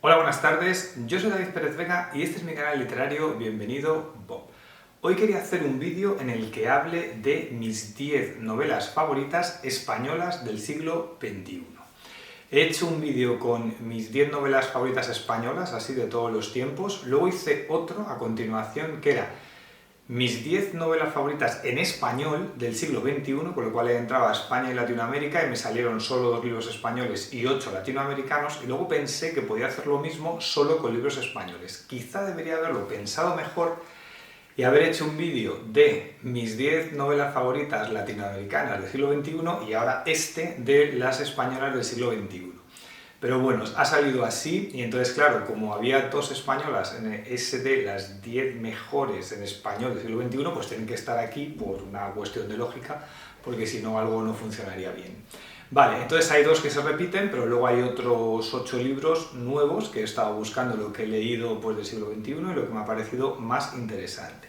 Hola, buenas tardes, yo soy David Pérez Vega y este es mi canal literario Bienvenido Bob. Hoy quería hacer un vídeo en el que hable de mis 10 novelas favoritas españolas del siglo XXI. He hecho un vídeo con mis 10 novelas favoritas españolas, así de todos los tiempos, luego hice otro a continuación que era mis 10 novelas favoritas en español del siglo XXI, con lo cual he entrado a España y Latinoamérica y me salieron solo 2 libros españoles y 8 latinoamericanos, y luego pensé que podía hacer lo mismo solo con libros españoles. Quizá debería haberlo pensado mejor y haber hecho un vídeo de mis 10 novelas favoritas latinoamericanas del siglo XXI y ahora este de las españolas del siglo XXI. Pero bueno, ha salido así y entonces claro, como había 2 españolas en ese de las 10 mejores en español del siglo XXI, pues tienen que estar aquí por una cuestión de lógica, porque si no algo no funcionaría bien. Vale, entonces hay 2 que se repiten, pero luego hay otros 8 libros nuevos que he estado buscando lo que he leído pues, del siglo XXI y lo que me ha parecido más interesante.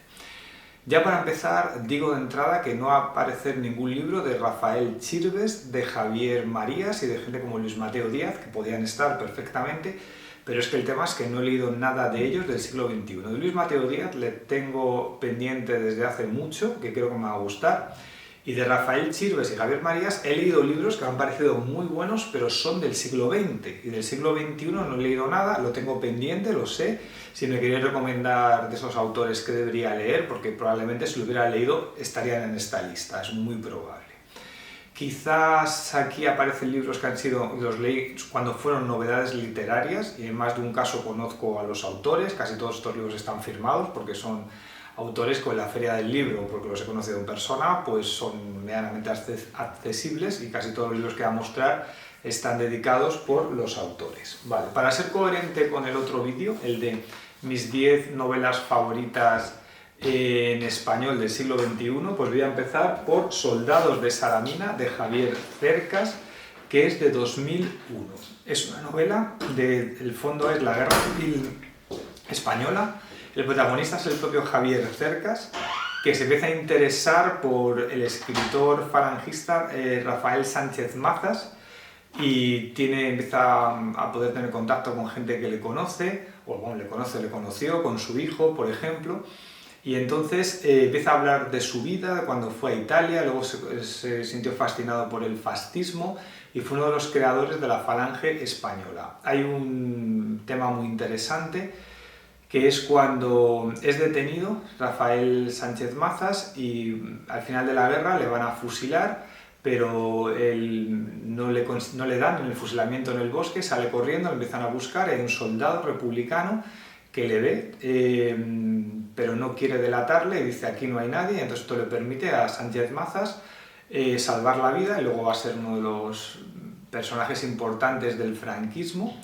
Ya para empezar, digo de entrada que no va a aparecer ningún libro de Rafael Chirves, de Javier Marías y de gente como Luis Mateo Díaz, que podían estar perfectamente, pero es que el tema es que no he leído nada de ellos del siglo XXI. De Luis Mateo Díaz le tengo pendiente desde hace mucho, que creo que me va a gustar, y de Rafael Chirves y Javier Marías he leído libros que me han parecido muy buenos, pero son del siglo XX, y del siglo XXI no he leído nada, lo tengo pendiente, lo sé. Si me queréis recomendar de esos autores que debería leer, porque probablemente si lo hubiera leído estarían en esta lista, es muy probable. Quizás aquí aparecen libros que han sido, los leí cuando fueron novedades literarias, y en más de un caso conozco a los autores, casi todos estos libros están firmados porque son autores con la Feria del Libro, porque los he conocido en persona, pues son medianamente accesibles y casi todos los libros que voy a mostrar están dedicados por los autores. Vale, para ser coherente con el otro vídeo, el de mis 10 novelas favoritas en español del siglo XXI, pues voy a empezar por Soldados de Salamina, de Javier Cercas, que es de 2001. Es una novela, el fondo es la Guerra Civil Española. El protagonista es el propio Javier Cercas, que se empieza a interesar por el escritor falangista Rafael Sánchez Mazas y empieza a poder tener contacto con gente que le conoce, o bueno, le conoció, con su hijo, por ejemplo, y entonces empieza a hablar de su vida, de cuando fue a Italia, luego se sintió fascinado por el fascismo y fue uno de los creadores de la Falange Española. Hay un tema muy interesante que es cuando es detenido Rafael Sánchez Mazas y al final de la guerra le van a fusilar, pero él no le dan en el fusilamiento en el bosque, sale corriendo, le empiezan a buscar, hay un soldado republicano que le ve, pero no quiere delatarle y dice aquí no hay nadie, entonces esto le permite a Sánchez Mazas salvar la vida y luego va a ser uno de los personajes importantes del franquismo.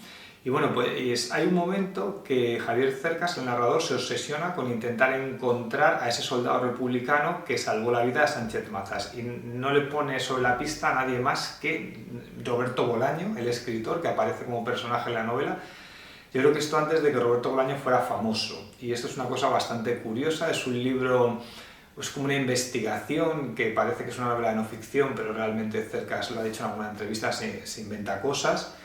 Y bueno, pues hay un momento que Javier Cercas, el narrador, se obsesiona con intentar encontrar a ese soldado republicano que salvó la vida a Sánchez Mazas y no le pone sobre la pista a nadie más que Roberto Bolaño, el escritor que aparece como personaje en la novela. Yo creo que esto antes de que Roberto Bolaño fuera famoso, y esto es una cosa bastante curiosa, es un libro, pues como una investigación que parece que es una novela de no ficción, pero realmente Cercas lo ha dicho en alguna entrevista, se inventa cosas.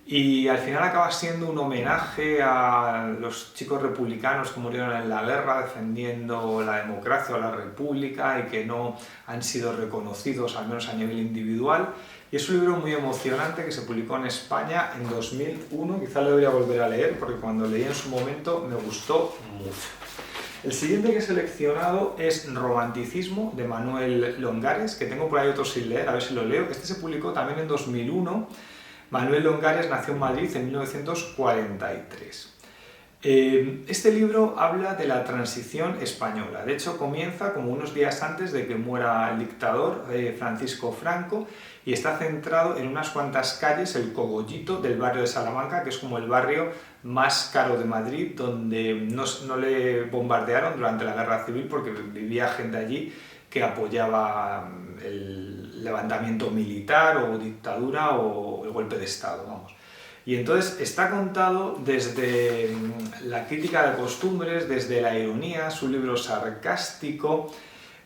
Y al final acaba siendo un homenaje a los chicos republicanos que murieron en la guerra defendiendo la democracia o la república y que no han sido reconocidos, al menos a nivel individual. Y es un libro muy emocionante que se publicó en España en 2001, quizá lo debería volver a leer porque cuando leí en su momento me gustó mucho. El siguiente que he seleccionado es Romanticismo, de Manuel Longares, que tengo por ahí otro sin leer, a ver si lo leo. Este se publicó también en 2001. Manuel Longares nació en Madrid en 1943. Este libro habla de la transición española. De hecho, comienza como unos días antes de que muera el dictador Francisco Franco y está centrado en unas cuantas calles, el Cogollito del barrio de Salamanca, que es como el barrio más caro de Madrid, donde no le bombardearon durante la Guerra Civil porque vivía gente allí que apoyaba el levantamiento militar o dictadura o el golpe de Estado, vamos. Y entonces está contado desde la crítica de costumbres, desde la ironía, su libro sarcástico,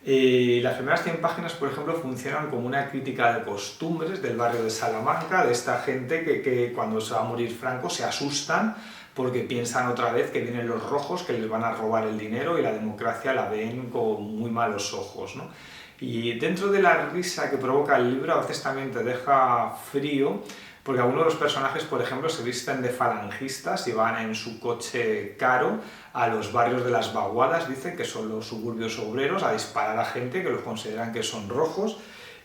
Las primeras 100 páginas, por ejemplo, funcionan como una crítica de costumbres del barrio de Salamanca, de esta gente que cuando se va a morir Franco se asustan porque piensan otra vez que vienen los rojos, que les van a robar el dinero y la democracia la ven con muy malos ojos, ¿no? Y dentro de la risa que provoca el libro, a veces también te deja frío, porque algunos de los personajes, por ejemplo, se visten de falangistas y van en su coche caro a los barrios de las vaguadas, dicen que son los suburbios obreros, a disparar a gente que los consideran que son rojos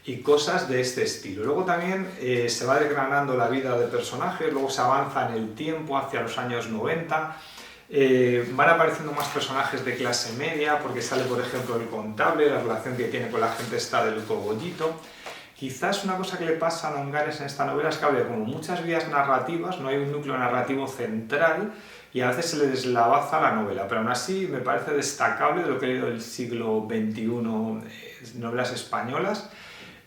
y cosas de este estilo. Luego también se va desgranando la vida de personajes, luego se avanza en el tiempo hacia los años 90, van apareciendo más personajes de clase media, porque sale, por ejemplo, el contable, la relación que tiene con la gente está del cogollito. Quizás una cosa que le pasa a Nongares en esta novela es que habla de como muchas vías narrativas, no hay un núcleo narrativo central y a veces se le deslavaza la novela, pero aún así me parece destacable de lo que he leído del siglo XXI, novelas españolas,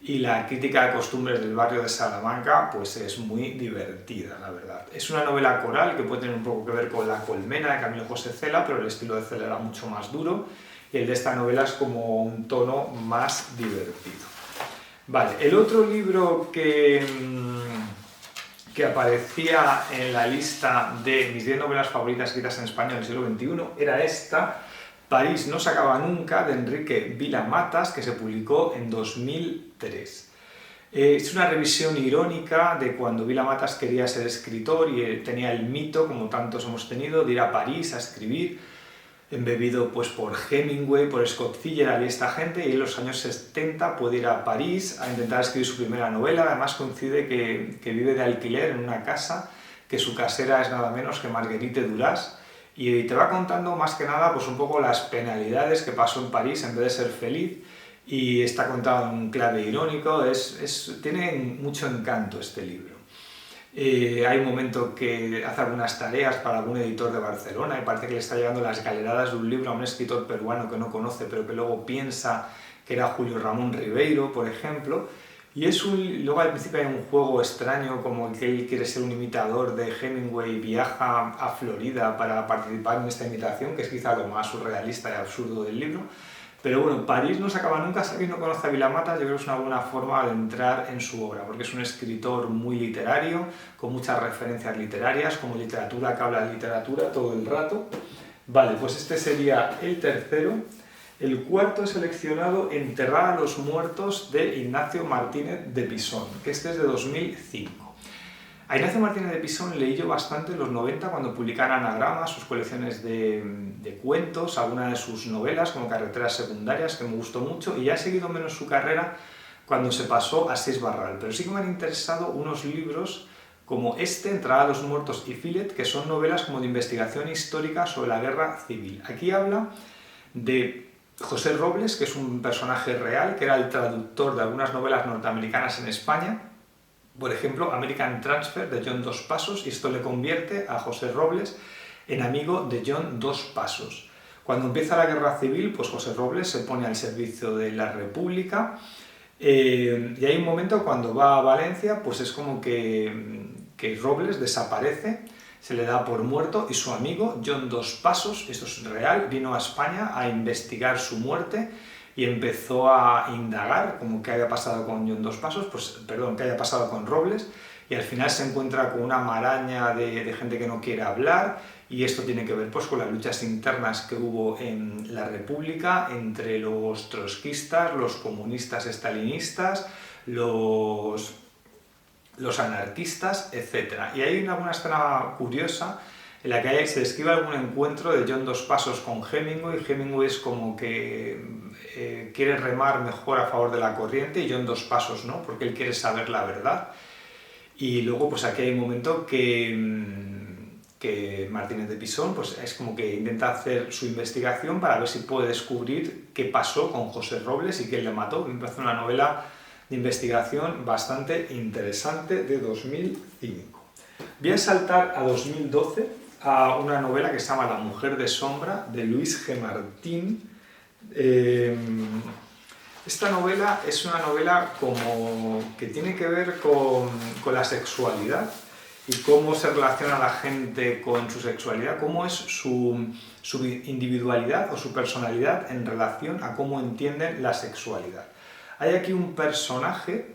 y la crítica de costumbres del barrio de Salamanca pues es muy divertida, la verdad. Es una novela coral que puede tener un poco que ver con La colmena de Camilo José Cela, pero el estilo de Cela era mucho más duro y el de esta novela es como un tono más divertido. Vale, el otro libro que aparecía en la lista de mis 10 novelas favoritas escritas en español del siglo XXI era esta, París no se acaba nunca, de Enrique Vila-Matas, que se publicó en 2003. Es una revisión irónica de cuando Vila-Matas quería ser escritor y tenía el mito, como tantos hemos tenido, de ir a París a escribir, embebido pues por Hemingway, por Scott Fitzgerald y esta gente, y en los años 70 puede ir a París a intentar escribir su primera novela. Además coincide que vive de alquiler en una casa, que su casera es nada menos que Marguerite Duras, y te va contando más que nada pues un poco las penalidades que pasó en París en vez de ser feliz, y está contado en un clave irónico. Tiene mucho encanto este libro. Hay un momento que hace algunas tareas para algún editor de Barcelona y parece que le está llegando las galeradas de un libro a un escritor peruano que no conoce, pero que luego piensa que era Julio Ramón Ribeiro, por ejemplo. Y luego al principio hay un juego extraño, como que él quiere ser un imitador de Hemingway y viaja a Florida para participar en esta imitación, que es quizá lo más surrealista y absurdo del libro. Pero bueno, París no se acaba nunca. Si alguien no conoce a Vila-Matas, yo creo que es una buena forma de entrar en su obra, porque es un escritor muy literario, con muchas referencias literarias, como literatura que habla de literatura todo el rato. Vale, pues este sería el tercero. El cuarto he seleccionado Enterrar a los muertos, de Ignacio Martínez de Pisón, que este es de 2005. A Ignacio Martínez de Pisón leí yo bastante en los 90 cuando publicara Anagrama, sus colecciones de cuentos, algunas de sus novelas como Carreteras secundarias, que me gustó mucho, y ya he seguido menos su carrera cuando se pasó a Seix Barral. Pero sí que me han interesado unos libros como este, Entrada a los muertos y Filet, que son novelas como de investigación histórica sobre la guerra civil. Aquí habla de José Robles, que es un personaje real, que era el traductor de algunas novelas norteamericanas en España. Por ejemplo, American Transfer de John Dos Passos, y esto le convierte a José Robles en amigo de John Dos Passos. Cuando empieza la guerra civil, pues José Robles se pone al servicio de la República, y hay un momento cuando va a Valencia, pues es como que Robles desaparece, se le da por muerto, y su amigo John Dos Passos, esto es real, vino a España a investigar su muerte y empezó a indagar como qué había pasado con John Dos Passos, qué había pasado con Robles, y al final se encuentra con una maraña de gente que no quiere hablar, y esto tiene que ver pues con las luchas internas que hubo en la República entre los trotskistas, los comunistas estalinistas, los anarquistas, etc. Y hay una escena curiosa en la que se describe algún encuentro de John Dos Passos con Hemingway. Hemingway es como que quiere remar mejor a favor de la corriente y John Dos Passos no, porque él quiere saber la verdad. Y luego pues aquí hay un momento que Martínez de Pisón pues es como que intenta hacer su investigación para ver si puede descubrir qué pasó con José Robles y quién le mató. Me parece una novela de investigación bastante interesante de 2005. Voy a saltar a 2012 a una novela que se llama La mujer de sombra, de Luis G. Martín. Esta novela es una novela como que tiene que ver con la sexualidad, y cómo se relaciona la gente con su sexualidad, cómo es su individualidad o su personalidad en relación a cómo entienden la sexualidad. Hay aquí un personaje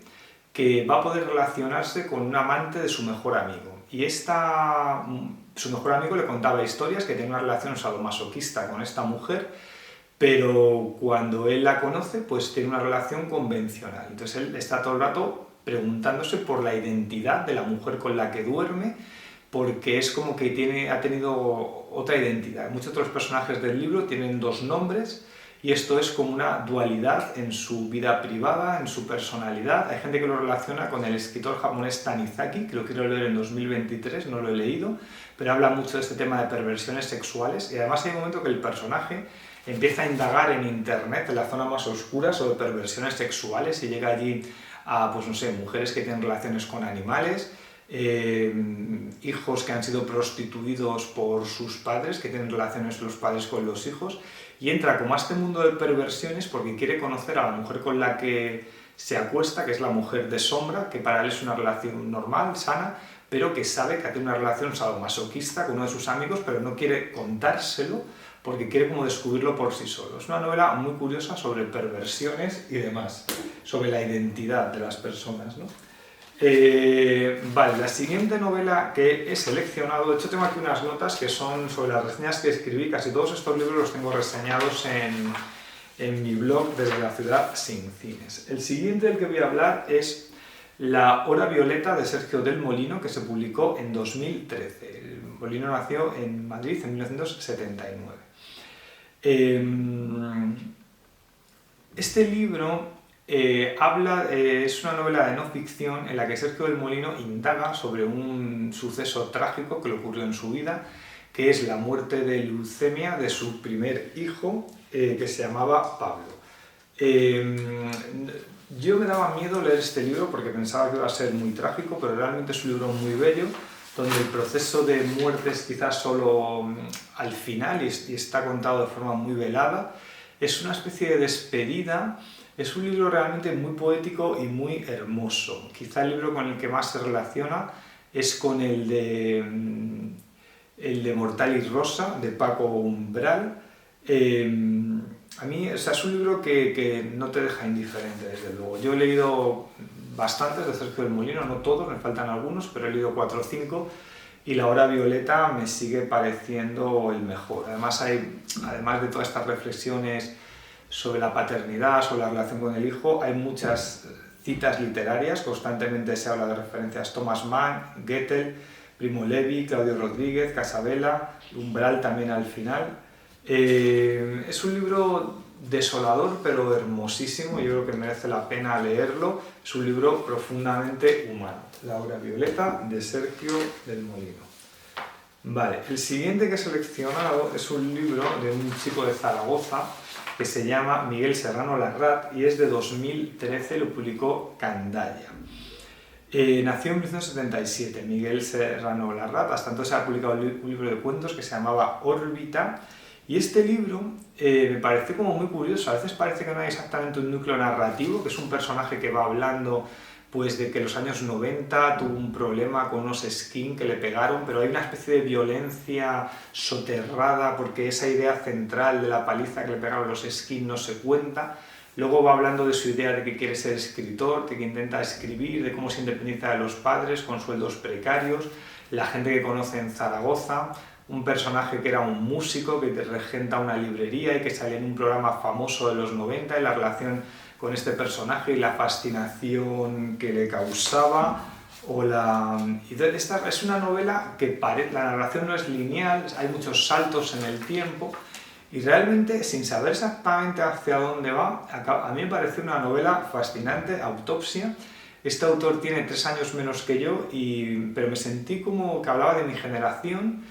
que va a poder relacionarse con un amante de su mejor amigo. Y su mejor amigo le contaba historias, que tenía una relación sadomasoquista con esta mujer, pero cuando él la conoce, pues tiene una relación convencional. Entonces él está todo el rato preguntándose por la identidad de la mujer con la que duerme, porque es como que ha tenido otra identidad. Muchos otros personajes del libro tienen dos nombres, y esto es como una dualidad en su vida privada, en su personalidad. Hay gente que lo relaciona con el escritor japonés Tanizaki, que lo quiero leer en 2023, no lo he leído, pero habla mucho de este tema de perversiones sexuales, y además hay un momento que el personaje empieza a indagar en internet, en la zona más oscura, sobre perversiones sexuales, y llega allí a, pues no sé, mujeres que tienen relaciones con animales, hijos que han sido prostituidos por sus padres, que tienen relaciones los padres con los hijos, y entra como a este mundo de perversiones porque quiere conocer a la mujer con la que se acuesta, que es la mujer de sombra, que para él es una relación normal, sana, pero que sabe que tiene una relación sadomasoquista con uno de sus amigos, pero no quiere contárselo porque quiere como descubrirlo por sí solo. Es una novela muy curiosa sobre perversiones y demás, sobre la identidad de las personas, ¿no? Vale, la siguiente novela que he seleccionado, de hecho tengo aquí unas notas que son sobre las reseñas que escribí, casi todos estos libros los tengo reseñados en mi blog desde la ciudad sin cines. El siguiente del que voy a hablar es La hora violeta de Sergio del Molino, que se publicó en 2013. El Molino nació en Madrid en 1979. Este libro es una novela de no ficción en la que Sergio del Molino indaga sobre un suceso trágico que le ocurrió en su vida, que es la muerte de leucemia de su primer hijo, que se llamaba Pablo. Yo me daba miedo leer este libro porque pensaba que iba a ser muy trágico, pero realmente es un libro muy bello, donde el proceso de muerte es quizás solo al final y está contado de forma muy velada. Es una especie de despedida. Es un libro realmente muy poético y muy hermoso. Quizá el libro con el que más se relaciona es con el de Mortalis Rosa, de Paco Umbral. A mí, o sea, es un libro que no te deja indiferente, desde luego. Yo he leído bastantes de Sergio del Molino, no todos, me faltan algunos, pero he leído 4 o 5, y La hora violeta me sigue pareciendo el mejor. Además de todas estas reflexiones sobre la paternidad, sobre la relación con el hijo, hay muchas citas literarias, constantemente se habla de referencias Thomas Mann, Goethe, Primo Levi, Claudio Rodríguez, Casabella, Umbral también al final. Es un libro desolador pero hermosísimo, yo creo que merece la pena leerlo. Es un libro profundamente humano. La hora violeta de Sergio del Molino. Vale, el siguiente que he seleccionado es un libro de un chico de Zaragoza que se llama Miguel Serrano Larrat y es de 2013, lo publicó Candaya. Nació en 1977, Miguel Serrano Larrat, hasta entonces ha publicado un libro de cuentos que se llamaba Órbita, y este libro me pareció como muy curioso. A veces parece que no hay exactamente un núcleo narrativo, que es un personaje que va hablando pues de que en los años 90 tuvo un problema con unos skin que le pegaron, pero hay una especie de violencia soterrada porque esa idea central de la paliza que le pegaron los skin no se cuenta. Luego va hablando de su idea de que quiere ser escritor, de que intenta escribir, de cómo se independiza de los padres con sueldos precarios, la gente que conoce en Zaragoza, un personaje que era un músico que regenta una librería y que salía en un programa famoso de los 90, y la relación con este personaje y la fascinación que le causaba. Esta es una novela que la narración no es lineal, hay muchos saltos en el tiempo, y realmente, sin saber exactamente hacia dónde va, a mí me parece una novela fascinante. Autopsia. Este autor tiene 3 años menos que yo, pero me sentí como que hablaba de mi generación,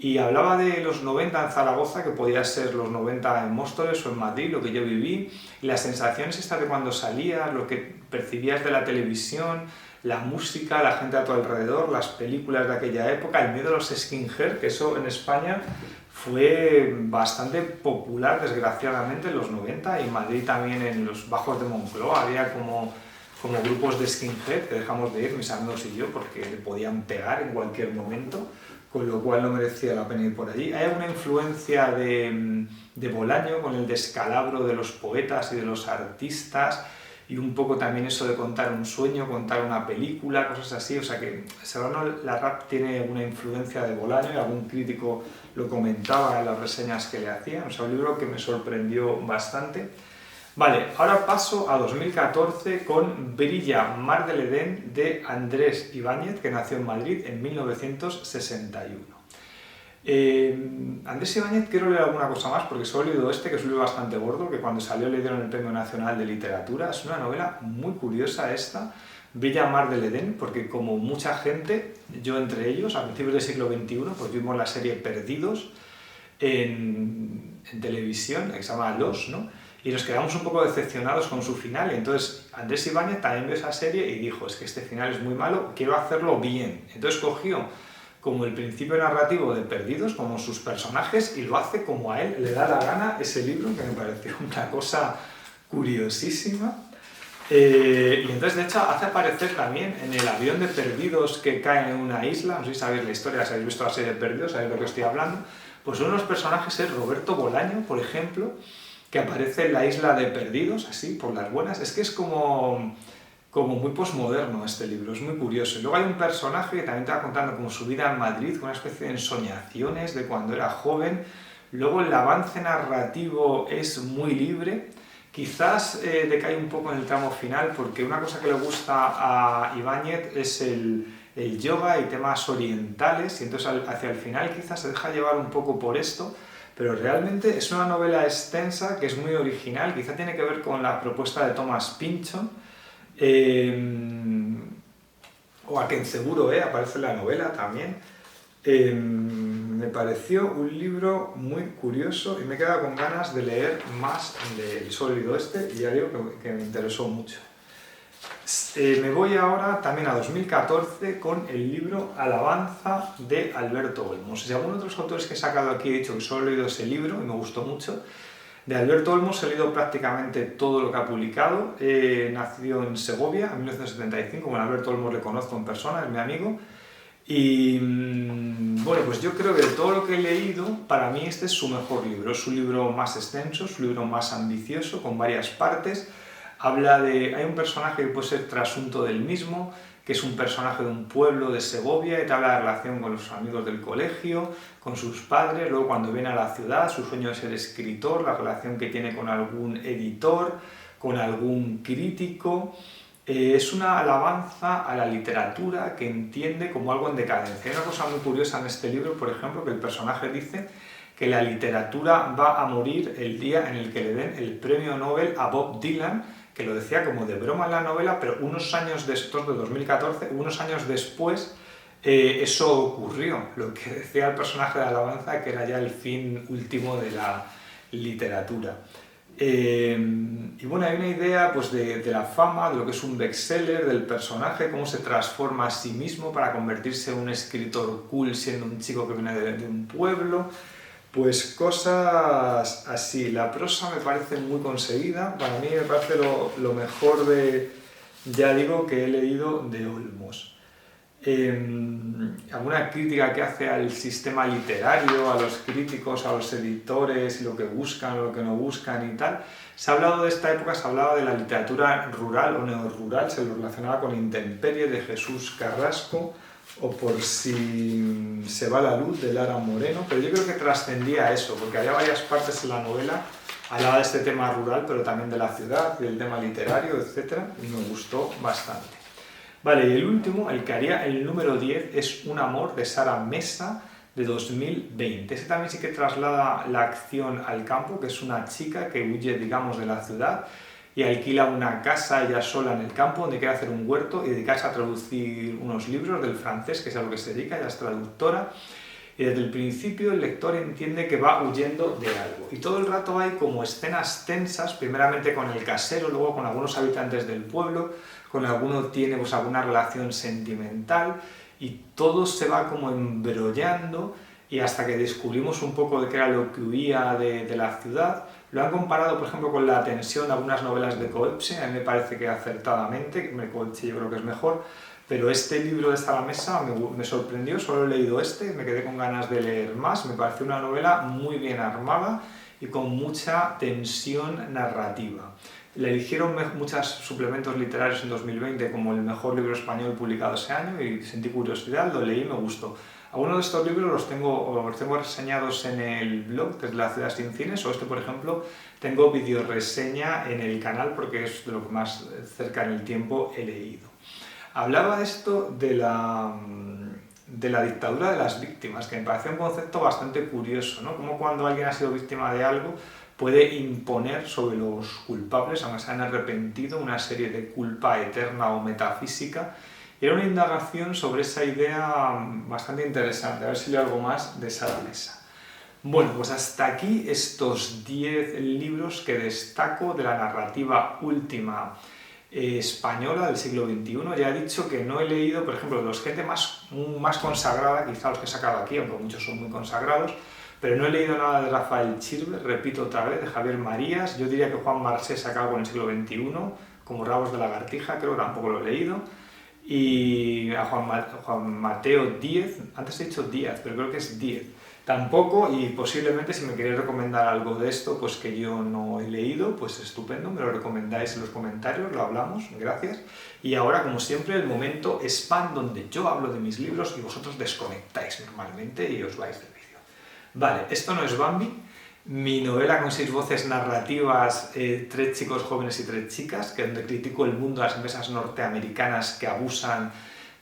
y hablaba de los 90 en Zaragoza, que podía ser los 90 en Móstoles o en Madrid, lo que yo viví, y las sensaciones estas de cuando salías, lo que percibías de la televisión, la música, la gente a tu alrededor, las películas de aquella época, el miedo a los skinhead, que eso en España fue bastante popular, desgraciadamente, en los 90, y en Madrid también, en los bajos de Moncloa, había como como grupos de skinhead que dejamos de ir, mis amigos y yo, porque le podían pegar en cualquier momento, con lo cual no merecía la pena ir por allí. Hay alguna influencia de Bolaño con el descalabro de los poetas y de los artistas, y un poco también eso de contar un sueño, contar una película, cosas así. O sea que Serrano Larrap tiene una influencia de Bolaño, y algún crítico lo comentaba en las reseñas que le hacían. O sea, un libro que me sorprendió bastante. Vale, ahora paso a 2014 con Brilla Mar del Edén de Andrés Ibáñez, que nació en Madrid en 1961. Andrés Ibáñez, quiero leer alguna cosa más porque solo he leído este, que es un libro bastante gordo, que cuando salió le dieron el Premio Nacional de Literatura. Es una novela muy curiosa esta, Brilla Mar del Edén, porque como mucha gente, yo entre ellos, a principios del siglo XXI, pues vimos la serie Perdidos en televisión, que se llama Los, ¿no? Y nos quedamos un poco decepcionados con su final, y entonces Andrés Ibáñez también vio esa serie y dijo, es que este final es muy malo, quiero hacerlo bien. Entonces cogió como el principio narrativo de Perdidos, como sus personajes, y lo hace como a él le da la gana ese libro, que me pareció una cosa curiosísima. Y entonces, de hecho, hace aparecer también en el avión de Perdidos que cae en una isla, no sé si sabéis la historia, si habéis visto la serie de Perdidos, sabéis de lo que estoy hablando, pues uno de los personajes es Roberto Bolaño, por ejemplo, que aparece en la isla de Perdidos, así, por las buenas. Es que es como muy posmoderno este libro, es muy curioso. Y luego hay un personaje que también te va contando como su vida en Madrid, con una especie de ensoñaciones de cuando era joven. Luego el avance narrativo es muy libre. Quizás decae un poco en el tramo final, porque una cosa que le gusta a Ibáñez es el yoga y temas orientales, y entonces hacia el final quizás se deja llevar un poco por esto, pero realmente es una novela extensa que es muy original, quizá tiene que ver con la propuesta de Thomas Pynchon, o a quien seguro aparece en la novela también. Me pareció un libro muy curioso y me he quedado con ganas de leer más del sólido este, y ya digo que me interesó mucho. Me voy ahora también a 2014 con el libro Alabanza de Alberto Olmos. Según otros autores que he sacado aquí he dicho que solo he leído ese libro y me gustó mucho. De Alberto Olmos he leído prácticamente todo lo que ha publicado. Nació en Segovia en 1975, bueno, Alberto Olmos le conozco en persona, es mi amigo. Y bueno, pues yo creo que de todo lo que he leído, para mí este es su mejor libro. Es su libro más extenso, su libro más ambicioso, con varias partes. Hay un personaje que puede ser trasunto del mismo, que es un personaje de un pueblo de Segovia, y te habla de la relación con los amigos del colegio, con sus padres, luego cuando viene a la ciudad, su sueño es ser escritor, la relación que tiene con algún editor, con algún crítico. Es una alabanza a la literatura que entiende como algo en decadencia. Hay una cosa muy curiosa en este libro, por ejemplo, que el personaje dice que la literatura va a morir el día en el que le den el premio Nobel a Bob Dylan, que lo decía como de broma en la novela, pero unos años después, de 2014, unos años después, eso ocurrió, lo que decía el personaje de Alabanza, que era ya el fin último de la literatura. Y bueno, hay una idea pues, de la fama, de lo que es un bestseller, del personaje, cómo se transforma a sí mismo para convertirse en un escritor cool siendo un chico que viene de un pueblo. Pues cosas así. La prosa me parece muy conseguida, para mí me parece lo mejor ya digo, que he leído de Olmos. Alguna crítica que hace al sistema literario, a los críticos, a los editores, y lo que buscan, lo que no buscan y tal. Se ha hablado de esta época, se hablaba de la literatura rural o neorrural, se lo relacionaba con Intemperie de Jesús Carrasco, o Por si se va la luz de Lara Moreno, pero yo creo que trascendía eso, porque había varias partes en la novela, hablaba de este tema rural, pero también de la ciudad, del tema literario, etc. Y me gustó bastante. Vale, y el último, el que haría el número 10, es Un amor de Sara Mesa, de 2020. Ese también sí que traslada la acción al campo, que es una chica que huye, digamos, de la ciudad y alquila una casa ella sola en el campo donde quiere hacer un huerto y dedicarse a traducir unos libros del francés, que es a lo que se dedica, ella es traductora. Y desde el principio el lector entiende que va huyendo de algo. Y todo el rato hay como escenas tensas, primeramente con el casero, luego con algunos habitantes del pueblo, con alguno tiene pues, alguna relación sentimental, y todo se va como embrollando, y hasta que descubrimos un poco de qué era lo que huía de la ciudad, Lo han comparado, por ejemplo, con la tensión de algunas novelas de Coetzee, a mí me parece que acertadamente, que Coetzee yo creo que es mejor, pero este libro de Esta la mesa me sorprendió, solo he leído este, me quedé con ganas de leer más, me pareció una novela muy bien armada y con mucha tensión narrativa. Le eligieron muchos suplementos literarios en 2020 como el mejor libro español publicado ese año y sentí curiosidad, lo leí y me gustó. Algunos de estos libros los tengo reseñados en el blog desde la ciudad sin cines, o este, por ejemplo, tengo videoreseña en el canal porque es de lo que más cerca en el tiempo he leído. Hablaba de esto de la dictadura de las víctimas, que me parece un concepto bastante curioso, ¿no? Como cuando alguien ha sido víctima de algo puede imponer sobre los culpables, aunque se han arrepentido, una serie de culpa eterna o metafísica. Y era una indagación sobre esa idea bastante interesante, a ver si leo algo más de esa mesa. Bueno, pues hasta aquí estos 10 libros que destaco de la narrativa última española del siglo XXI. Ya he dicho que no he leído, por ejemplo, de los gente más consagrada, quizá los que he sacado aquí, aunque muchos son muy consagrados, pero no he leído nada de Rafael Chirbe, repito otra vez, de Javier Marías. Yo diría que Juan Marsé sacado con el siglo XXI, como Rabos de lagartija, creo que tampoco lo he leído. Y a Juan Mateo Díez, antes he dicho Díaz, pero creo que es Díez, tampoco, y posiblemente si me queréis recomendar algo de esto, pues que yo no he leído, pues estupendo, me lo recomendáis en los comentarios, lo hablamos, gracias. Y ahora, como siempre, el momento spam donde yo hablo de mis libros y vosotros desconectáis normalmente y os vais del vídeo. Vale, esto no es Bambi, mi novela con 6 voces narrativas, 3 chicos jóvenes y 3 chicas, que donde critico el mundo de las empresas norteamericanas que abusan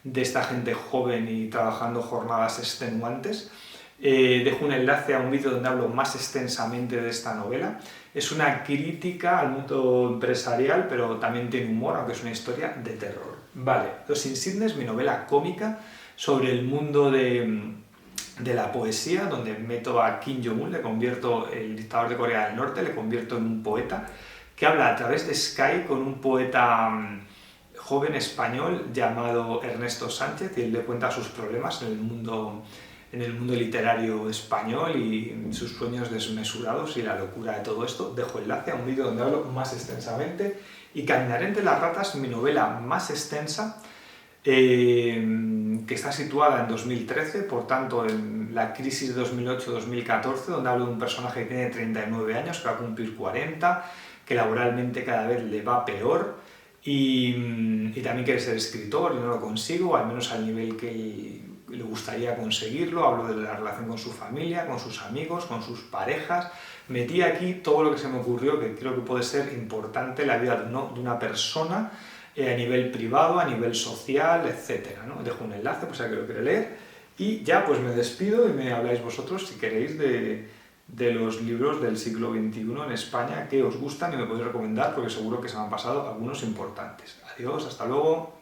de esta gente joven y trabajando jornadas extenuantes. Dejo un enlace a un vídeo donde hablo más extensamente de esta novela. Es una crítica al mundo empresarial, pero también tiene humor, aunque es una historia de terror. Vale, Los Insignes, mi novela cómica sobre el mundo de la poesía, donde meto a Kim Jong-un, le convierto, el dictador de Corea del Norte, le convierto en un poeta, que habla a través de Skype con un poeta joven español llamado Ernesto Sánchez, y él le cuenta sus problemas en el mundo literario español y sus sueños desmesurados y la locura de todo esto. Dejo enlace a un vídeo donde hablo más extensamente. Y Caminaré entre las ratas, mi novela más extensa, que está situada en 2013, por tanto en la crisis de 2008-2014, donde hablo de un personaje que tiene 39 años, que va a cumplir 40, que laboralmente cada vez le va peor y también quiere ser escritor y no lo consigo, al menos al nivel que le gustaría conseguirlo. Hablo de la relación con su familia, con sus amigos, con sus parejas. Metí aquí todo lo que se me ocurrió, que creo que puede ser importante en la vida de una persona, a nivel privado, a nivel social, etc., ¿no? Dejo un enlace por si alguien lo quiere leer. Y ya pues me despido y me habláis vosotros, si queréis, de los libros del siglo XXI en España que os gustan y me podéis recomendar, porque seguro que se me han pasado algunos importantes. Adiós, hasta luego.